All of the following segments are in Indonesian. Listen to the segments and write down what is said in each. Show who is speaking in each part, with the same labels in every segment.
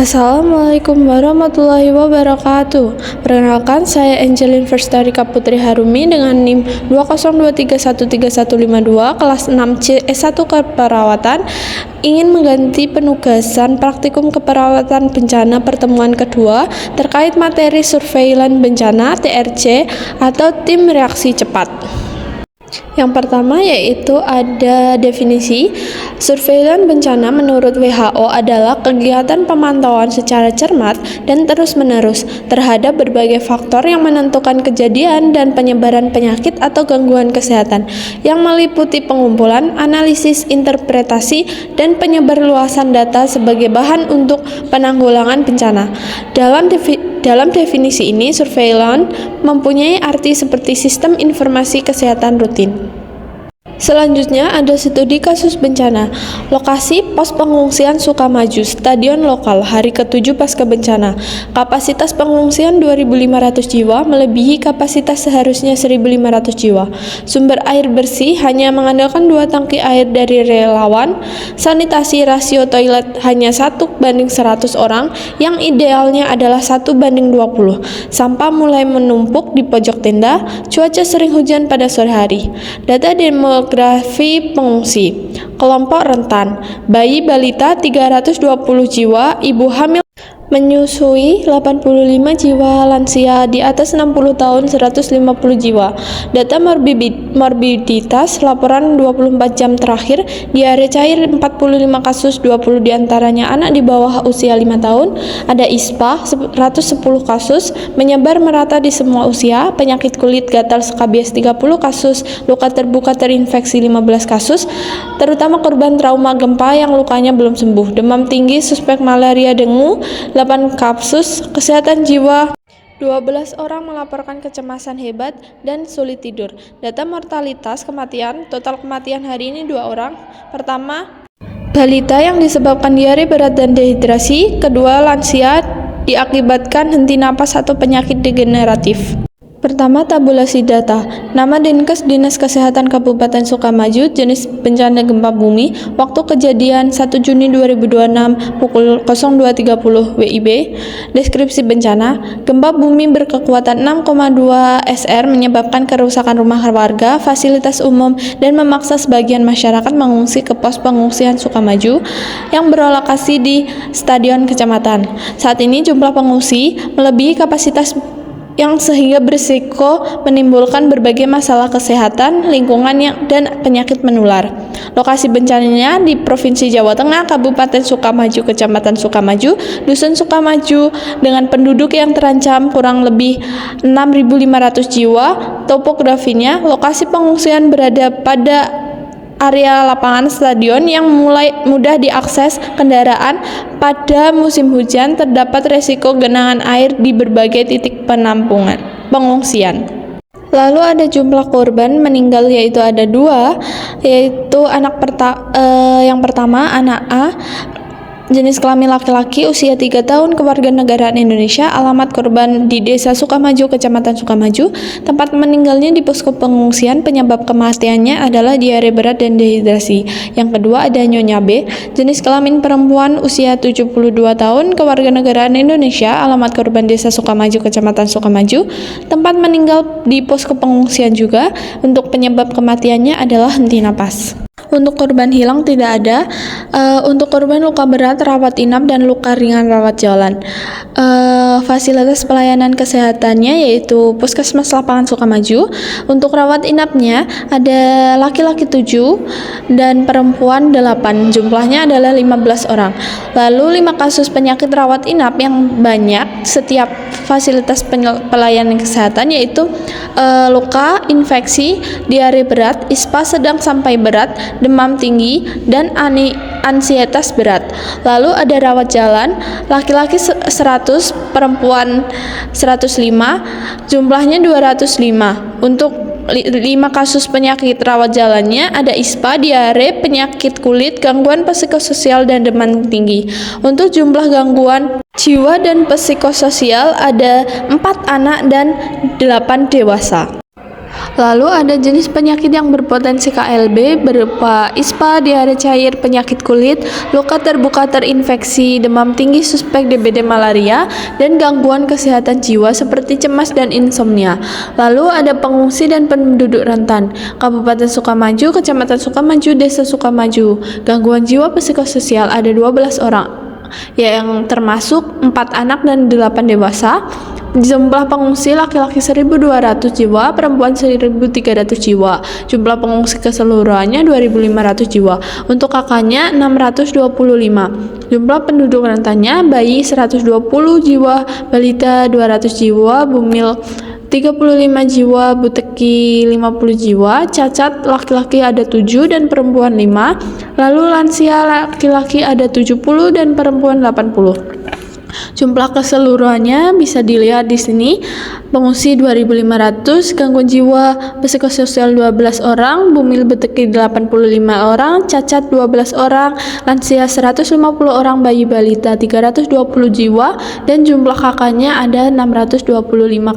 Speaker 1: Assalamualaikum warahmatullahi wabarakatuh. Perkenalkan, saya Angelin Verstarika Putri Harumi dengan NIM 202313152 kelas 6C S1 Keperawatan, ingin mengganti penugasan praktikum keperawatan bencana pertemuan kedua terkait materi surveilan bencana TRC atau tim reaksi cepat. Yang pertama yaitu ada definisi. Surveilan bencana menurut WHO adalah kegiatan pemantauan secara cermat dan terus-menerus terhadap berbagai faktor yang menentukan kejadian dan penyebaran penyakit atau gangguan kesehatan, yang meliputi pengumpulan, analisis, interpretasi, dan penyebarluasan data sebagai bahan untuk penanggulangan bencana. Dalam definisi ini, surveillance mempunyai arti seperti sistem informasi kesehatan rutin. Selanjutnya ada studi kasus bencana. Lokasi pos pengungsian Sukamaju, stadion lokal, hari ke-7 pasca bencana. Kapasitas pengungsian 2.500 jiwa, melebihi kapasitas seharusnya 1.500 jiwa. Sumber air bersih hanya mengandalkan 2 tangki air dari relawan. Sanitasi rasio toilet hanya 1:100 orang, yang idealnya adalah 1:20. Sampah mulai menumpuk di pojok tenda. Cuaca sering hujan pada sore hari. Data demografi pengungsi. Kelompok rentan, bayi balita 320 jiwa, ibu hamil menyusui 85 jiwa, lansia di atas 60 tahun 150 jiwa. Data morbiditas laporan 24 jam terakhir, diare cair 45 kasus, 20 diantaranya anak di bawah usia 5 tahun. Ada ISPA 110 kasus, menyebar merata di semua usia. Penyakit kulit gatal skabies 30 kasus, luka terbuka terinfeksi 15 kasus, terutama korban trauma gempa yang lukanya belum sembuh. Demam tinggi, suspek malaria, dengue 8 kasus. Kesehatan jiwa 12 orang melaporkan kecemasan hebat dan sulit tidur. Data mortalitas kematian, total kematian hari ini 2 orang. Pertama, balita yang disebabkan diare berat dan dehidrasi. Kedua, lansia diakibatkan henti napas atau penyakit degeneratif. Pertama, tabulasi data. Nama Dinkes Dinas Kesehatan Kabupaten Sukamaju, jenis bencana gempa bumi, waktu kejadian 1 Juni 2026 pukul 02.30 WIB. Deskripsi bencana, gempa bumi berkekuatan 6,2 SR menyebabkan kerusakan rumah warga, fasilitas umum, dan memaksa sebagian masyarakat mengungsi ke pos pengungsian Sukamaju yang berlokasi di Stadion Kecamatan. Saat ini jumlah pengungsi melebihi kapasitas yang sehingga berisiko menimbulkan berbagai masalah kesehatan, lingkungan dan penyakit menular. Lokasi bencananya di Provinsi Jawa Tengah, Kabupaten Sukamaju, Kecamatan Sukamaju, Dusun Sukamaju, dengan penduduk yang terancam kurang lebih 6.500 jiwa. Topografinya, lokasi pengungsian berada pada area lapangan stadion yang mulai mudah diakses kendaraan. Pada musim hujan terdapat resiko genangan air di berbagai titik pengungsian. Lalu ada jumlah korban meninggal yaitu ada 2, yaitu yang pertama anak A, jenis kelamin laki-laki, usia 3 tahun, kewarganegaraan Indonesia. Alamat korban di Desa Sukamaju, Kecamatan Sukamaju. Tempat meninggalnya di posko pengungsian. Penyebab kematiannya adalah diare berat dan dehidrasi. Yang kedua ada Nyonya B, jenis kelamin perempuan, usia 72 tahun, kewarganegaraan Indonesia. Alamat korban Desa Sukamaju, Kecamatan Sukamaju. Tempat meninggal di posko pengungsian juga. Untuk penyebab kematiannya adalah henti napas. Untuk korban hilang tidak ada. Untuk korban luka berat rawat inap dan luka ringan rawat jalan. Fasilitas pelayanan kesehatannya yaitu Puskesmas Lapangan Sukamaju. Untuk rawat inapnya ada laki-laki 7 dan perempuan 8. Jumlahnya adalah 15 orang. Lalu 5 kasus penyakit rawat inap yang banyak setiap fasilitas pelayanan kesehatan yaitu luka, infeksi, diare berat, ISPA sedang sampai berat, demam tinggi, dan ansietas berat. Lalu ada rawat jalan, laki-laki 100, perempuan 105, jumlahnya 205. Untuk 5 kasus penyakit rawat jalannya ada ISPA, diare, penyakit kulit, gangguan psikososial, dan demam tinggi. Untuk jumlah gangguan jiwa dan psikososial ada 4 anak dan 8 dewasa. Lalu ada jenis penyakit yang berpotensi KLB berupa ISPA, diare cair, penyakit kulit, luka terbuka terinfeksi, demam tinggi suspek DBD malaria, dan gangguan kesehatan jiwa seperti cemas dan insomnia. Lalu ada pengungsi dan penduduk rentan. Kabupaten Sukamaju, Kecamatan Sukamaju, Desa Sukamaju. Gangguan jiwa psikososial ada 12 orang, yang termasuk 4 anak dan 8 dewasa. Jumlah pengungsi laki-laki 1.200 jiwa, perempuan 1.300 jiwa. Jumlah pengungsi keseluruhannya 2.500 jiwa. Untuk kakaknya 625. Jumlah penduduk rentannya bayi 120 jiwa, balita 200 jiwa, bumil 35 jiwa, buteki 50 jiwa, cacat laki-laki ada 7 dan perempuan 5, lalu lansia laki-laki ada 70 dan perempuan 80. Jumlah keseluruhannya bisa dilihat di sini. Pengungsi 2.500, gangguan jiwa psikososial 12 orang, bumil buteki 85 orang, cacat 12 orang, lansia 150 orang, bayi balita 320 jiwa, dan jumlah kakaknya ada 625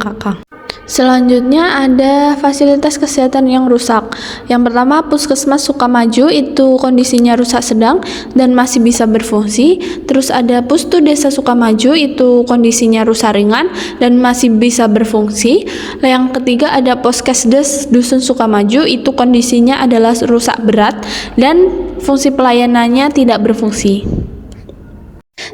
Speaker 1: kakak. Selanjutnya ada fasilitas kesehatan yang rusak. Yang pertama, Puskesmas Sukamaju itu kondisinya rusak sedang dan masih bisa berfungsi. Terus ada Pustu Desa Sukamaju itu kondisinya rusak ringan dan masih bisa berfungsi. Yang ketiga ada Poskesdes Dusun Sukamaju itu kondisinya adalah rusak berat dan fungsi pelayanannya tidak berfungsi.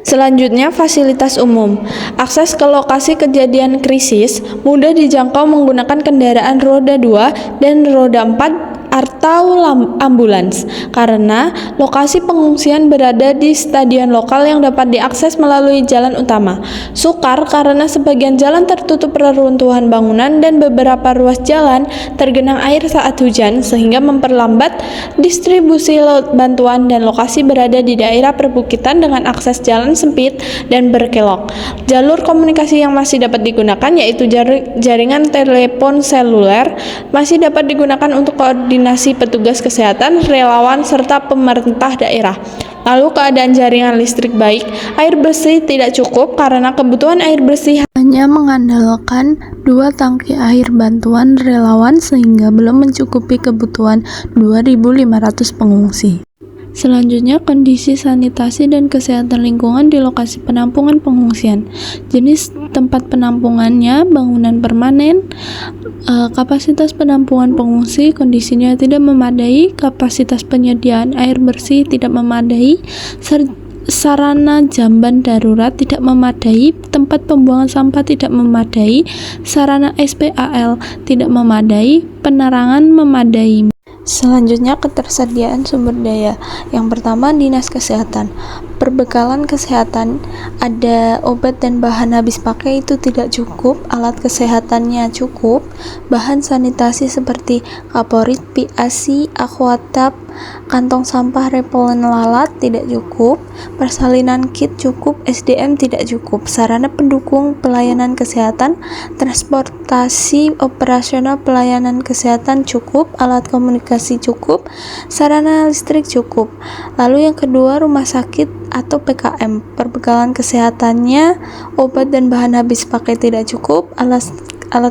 Speaker 1: Selanjutnya, fasilitas umum. Akses ke lokasi kejadian krisis mudah dijangkau menggunakan kendaraan roda 2 dan roda 4 atau ambulans, karena lokasi pengungsian berada di stadion lokal yang dapat diakses melalui jalan utama. Sukar karena sebagian jalan tertutup reruntuhan bangunan dan beberapa ruas jalan tergenang air saat hujan sehingga memperlambat distribusi bantuan, dan lokasi berada di daerah perbukitan dengan akses jalan sempit dan berkelok. Jalur komunikasi yang masih dapat digunakan yaitu jaringan telepon seluler masih dapat digunakan untuk koordinasi petugas kesehatan, relawan, serta pemerintah daerah. Lalu keadaan jaringan listrik baik. Air bersih tidak cukup karena kebutuhan air bersih hanya mengandalkan 2 tangki air bantuan relawan sehingga belum mencukupi kebutuhan 2.500 pengungsi. Selanjutnya, kondisi sanitasi dan kesehatan lingkungan di lokasi penampungan pengungsian. Jenis tempat penampungannya, bangunan permanen, kapasitas penampungan pengungsi kondisinya tidak memadai, kapasitas penyediaan air bersih tidak memadai, sarana jamban darurat tidak memadai, tempat pembuangan sampah tidak memadai, sarana SPAL tidak memadai, penerangan memadai. Selanjutnya, ketersediaan sumber daya. Yang pertama, Dinas Kesehatan. Perbekalan kesehatan, ada obat dan bahan habis pakai itu tidak cukup, alat kesehatannya cukup, bahan sanitasi seperti kaporit, PAC, aquatab, kantong sampah repelen lalat tidak cukup, persalinan kit cukup, SDM tidak cukup, sarana pendukung pelayanan kesehatan, transportasi operasional pelayanan kesehatan cukup, alat komunikasi cukup, sarana listrik cukup. Lalu yang kedua, rumah sakit atau PKM. Perbekalan kesehatannya, obat dan bahan habis pakai tidak cukup, alat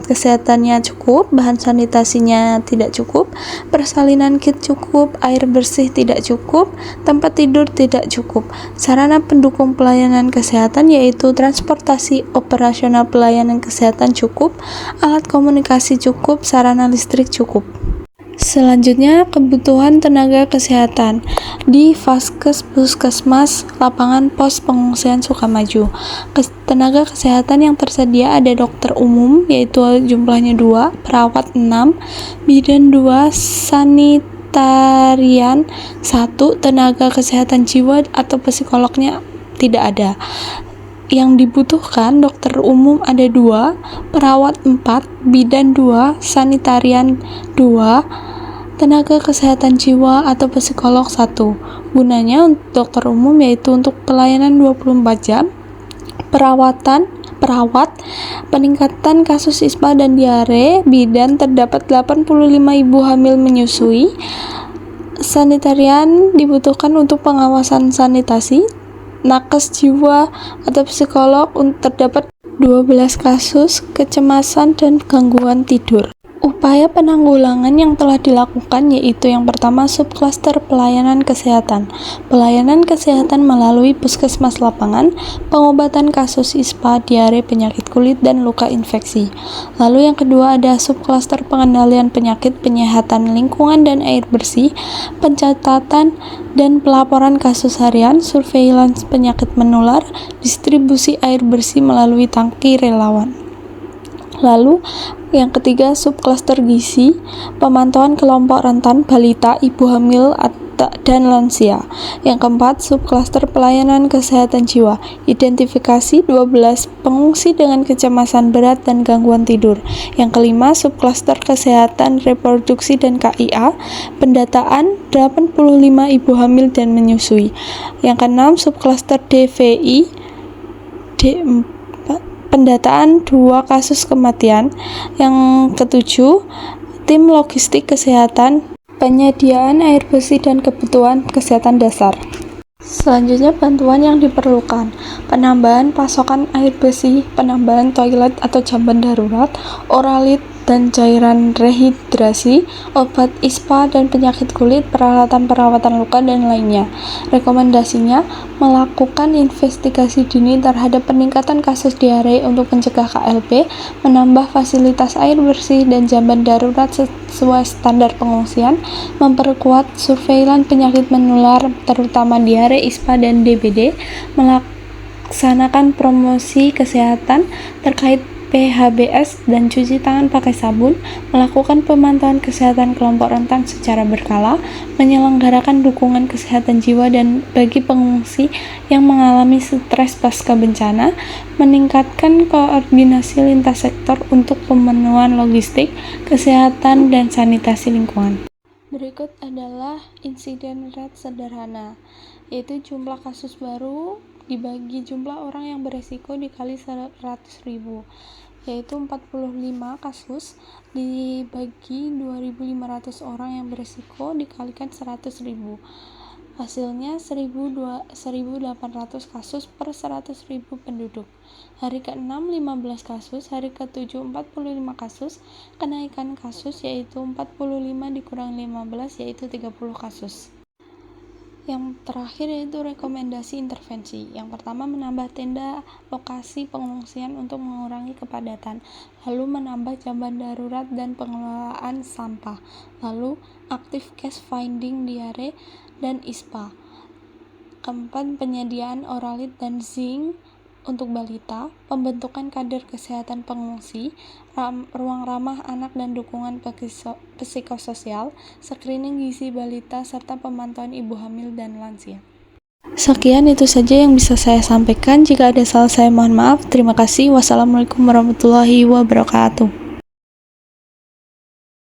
Speaker 1: kesehatannya cukup, bahan sanitasinya tidak cukup, persalinan kit cukup, air bersih tidak cukup, tempat tidur tidak cukup. Sarana pendukung pelayanan kesehatan yaitu transportasi operasional pelayanan kesehatan cukup, alat komunikasi cukup, sarana listrik cukup. Selanjutnya, kebutuhan tenaga kesehatan di Vaskes Puskesmas Lapangan Pos Pengungsian Sukamaju. Tenaga kesehatan yang tersedia ada dokter umum yaitu jumlahnya 2, perawat 6, bidan 2, sanitarian 1, tenaga kesehatan jiwa atau psikolognya tidak ada. Yang dibutuhkan dokter umum ada 2, perawat 4, bidan 2, sanitarian 2, tenaga kesehatan jiwa atau psikolog 1. Gunanya untuk dokter umum yaitu untuk pelayanan 24 jam, perawat, peningkatan kasus ISPA dan diare, bidan terdapat 85 ibu hamil menyusui, sanitarian dibutuhkan untuk pengawasan sanitasi, nakes jiwa atau psikolog terdapat 12 kasus kecemasan dan gangguan tidur.
Speaker 2: Upaya penanggulangan yang telah dilakukan yaitu yang pertama subklaster pelayanan kesehatan. Pelayanan kesehatan melalui puskesmas lapangan, pengobatan kasus ISPA, diare, penyakit kulit, dan luka infeksi. Lalu yang kedua ada subklaster pengendalian penyakit, penyehatan lingkungan dan air bersih, pencatatan dan pelaporan kasus harian, surveillance penyakit menular, distribusi air bersih melalui tangki relawan. Lalu yang ketiga subklaster gizi, pemantauan kelompok rentan, balita, ibu hamil, dan lansia. Yang keempat subklaster pelayanan kesehatan jiwa, identifikasi 12 pengungsi dengan kecemasan berat dan gangguan tidur. Yang kelima subklaster kesehatan reproduksi dan KIA, pendataan 85 ibu hamil dan menyusui. Yang keenam subklaster DVI, pendataan 2 kasus kematian. Yang ketujuh, tim logistik kesehatan, penyediaan air bersih dan kebutuhan kesehatan dasar. Selanjutnya bantuan yang diperlukan, penambahan pasokan air bersih, penambahan toilet atau jamban darurat, oralit dan cairan rehidrasi, obat ISPA dan penyakit kulit, peralatan perawatan luka, dan lainnya. Rekomendasinya, melakukan investigasi dini terhadap peningkatan kasus diare untuk mencegah KLP, menambah fasilitas air bersih dan jamban darurat sesuai standar pengungsian, memperkuat surveilan penyakit menular terutama diare, ISPA, dan DBD, melaksanakan promosi kesehatan terkait PHBS dan cuci tangan pakai sabun, melakukan pemantauan kesehatan kelompok rentan secara berkala, menyelenggarakan dukungan kesehatan jiwa dan bagi pengungsi yang mengalami stres pasca bencana, meningkatkan koordinasi lintas sektor untuk pemenuhan logistik, kesehatan, dan sanitasi lingkungan. Berikut adalah insiden rate sederhana, yaitu jumlah kasus baru dibagi jumlah orang yang beresiko dikali 100.000, yaitu 45 kasus dibagi 2.500 orang yang beresiko dikalikan 100.000. Hasilnya 1.800 kasus per 100.000 penduduk. Hari ke-6 15 kasus, hari ke-7 45 kasus. Kenaikan kasus yaitu 45 dikurang 15 yaitu 30 kasus. Yang terakhir yaitu rekomendasi intervensi. Yang pertama, menambah tenda lokasi pengungsian untuk mengurangi kepadatan, lalu menambah jamban darurat dan pengelolaan sampah, lalu aktif case finding diare dan ISPA. Keempat, penyediaan oralit dan zinc untuk balita, pembentukan kader kesehatan pengungsi, ruang ramah anak dan dukungan psikososial, screening gizi balita, serta pemantauan ibu hamil dan lansia. Sekian itu saja yang bisa saya sampaikan. Jika ada salah saya mohon maaf. Terima kasih. Wassalamualaikum warahmatullahi wabarakatuh.